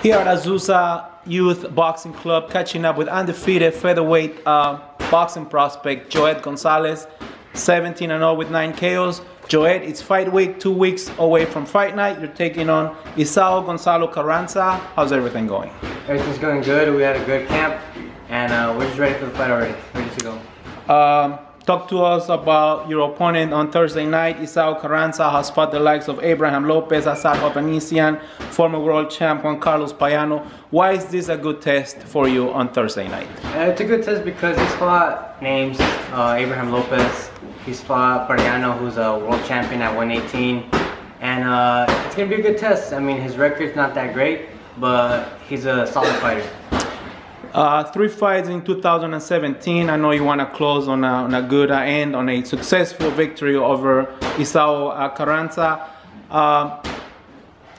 Here at Azusa Youth Boxing Club, catching up with undefeated featherweight boxing prospect Joet Gonzalez, 17-0 with 9 KOs. Joet, it's fight week, 2 weeks away from fight night. You're taking on Isao Carranza. How's everything going? Everything's going good. We had a good camp, and we're just ready for the fight already. Ready to go. Talk to us about your opponent on Thursday night. Isao Carranza has fought the likes of Abraham Lopez, Asad Papanisian, former world champ Juan Carlos Payano. Why is this a good test for you on Thursday night? It's a good test because he's fought names, Abraham Lopez, he's fought Payano, who's a world champion at 118, and it's going to be a good test. I mean, his record's not that great, but he's a solid fighter. 3 fights in 2017. I know you want to close on a good end, on a successful victory over Isao Carranza.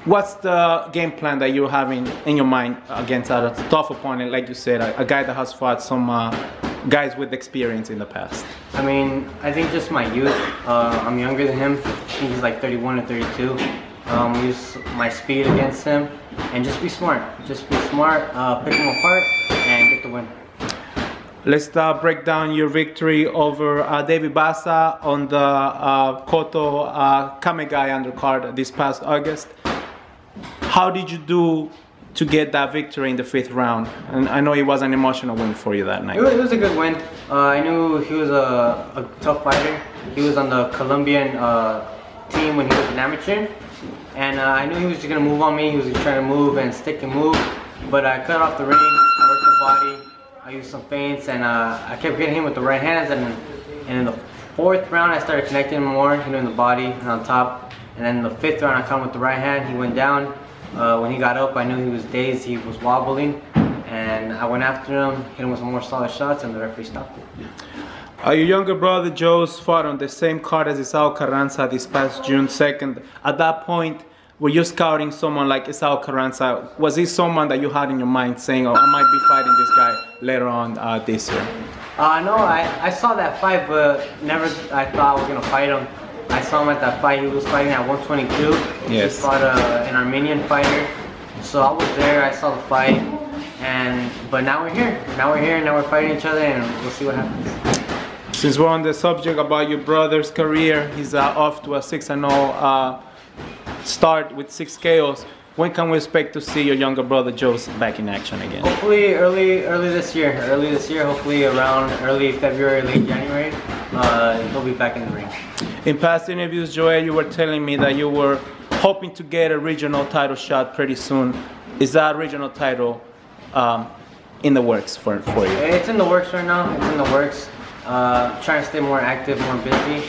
What's the game plan that you're having in your mind against a tough opponent, like you said, a guy that has fought some guys with experience in the past? I mean, I think just my youth. I'm younger than him. I think he's like 31 or 32. Use my speed against him and just be smart. Just be smart, pick him apart, and get the win. Let's break down your victory over David Bassa on the Koto Kamegai undercard this past August. How did you do to get that victory in the 5th round? And I know it was an emotional win for you that night. It was a good win. I knew he was a tough fighter. He was on the Colombian team when he was an amateur. And I knew he was just going to move on me. He was trying to move and stick and move. But I cut off the ring, I worked the body, I used some feints, and I kept getting him with the right hands. And in the 4th round, I started connecting him more, in the body and on top. And then in the 5th round, I caught him with the right hand. He went down. When he got up, I knew he was dazed, he was wobbling. And I went after him, hit him with some more solid shots, and the referee stopped it. Your younger brother Joe's fought on the same card as Isao Carranza this past June 2nd. At that point, were you scouting someone like Isao Carranza? Was he someone that you had in your mind saying, oh, I might be fighting this guy later on this year? No, I saw that fight, but never I thought I was going to fight him. I saw him at that fight. He was fighting at 122. Yes. He fought an Armenian fighter. So I was there, I saw the fight. But now we're here. Now we're fighting each other, and we'll see what happens. Since we're on the subject about your brother's career, he's off to a 6-0 start with 6 KOs. When can we expect to see your younger brother Joe back in action again? Hopefully early this year. Early this year, hopefully around early February, late January, he'll be back in the ring. In past interviews, Joel, you were telling me that you were hoping to get a regional title shot pretty soon. Is that regional title in the works for you? It's in the works right now. It's in the works. Trying to stay more active, more busy.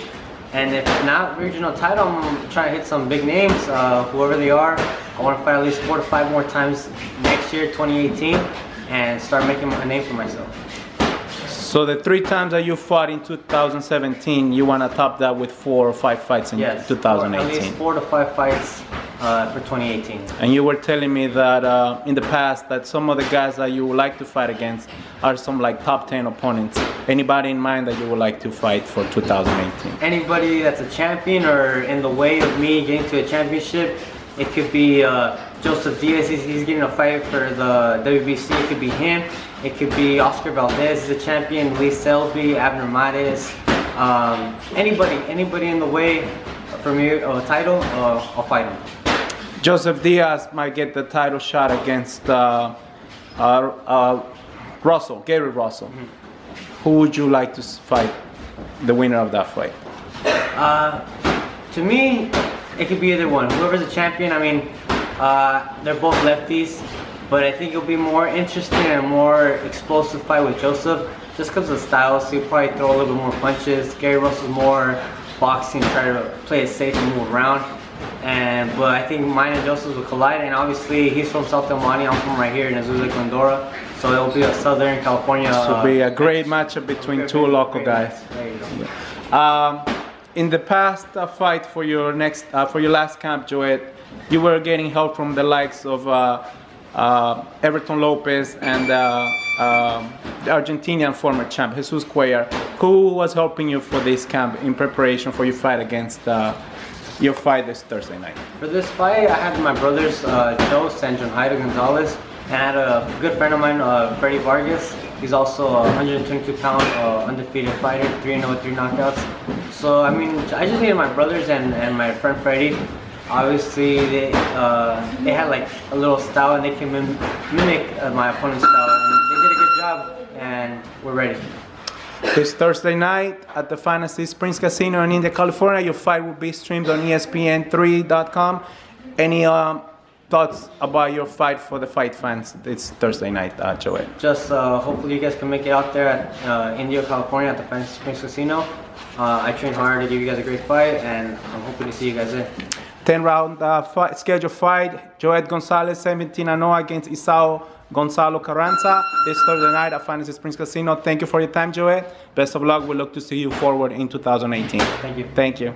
And if not regional title, I'm trying to hit some big names, whoever they are. I want to fight at least 4 to 5 more times next year, 2018, and start making a name for myself. So the 3 times that you fought in 2017, you want to top that with 4 or 5 fights in 2018? At least 4 to 5 fights for 2018. And you were telling me that in the past that some of the guys that you would like to fight against are some like top 10 opponents. Anybody in mind that you would like to fight for 2018? Anybody that's a champion or in the way of me getting to a championship. It could be Joseph Diaz, he's getting a fight for the WBC. It could be him. It could be Oscar Valdez, he's a champion. Lee Selby, Abner Mares. Anybody in the way for me of a title, I'll fight him. Joseph Diaz might get the title shot against Russell, Gary Russell. Mm-hmm. Who would you like to fight, the winner of that fight? To me, it could be either one. Whoever's a champion, I mean, they're both lefties, but I think it'll be more interesting and more explosive fight with Joseph, just because of the style. So he'll probably throw a little bit more punches. Gary Russell's more boxing, try to play it safe and move around. But I think mine and Joseph's will collide, and obviously he's from South El Monte, I'm from right here in Azusa, Glendora, so it'll be a Southern California. It'll be a great matchup between 2 local guys. There you go. In the past fight for your last camp, Joet, you were getting help from the likes of Everton Lopez and the Argentinian former champ Jesus Cuellar. Who was helping you for this camp in preparation for your fight against your fight this Thursday night? For this fight, I had my brothers, Joet and Isao Gonzalez, and I had a good friend of mine, Freddie Vargas. He's also a 122-pound undefeated fighter, 3-0 with 3 knockouts. So, I mean, I just needed my brothers and my friend Freddie. Obviously, they had like a little style and they can mimic my opponent's style. And they did a good job, and we're ready. This Thursday night at the Fantasy Springs Casino in India, California, your fight will be streamed on ESPN3.com. Any thoughts about your fight for the fight fans this Thursday night, Joet? Just hopefully you guys can make it out there at India, California at the Fantasy Springs Casino. I trained hard to give you guys a great fight, and I'm hoping to see you guys there. 10-round scheduled fight. Joet Gonzalez 17-0 against Isao Carranza this Thursday night at Fantasy Springs Casino. Thank you for your time, Joet. Best of luck. We look to see you forward in 2018. Thank you. Thank you.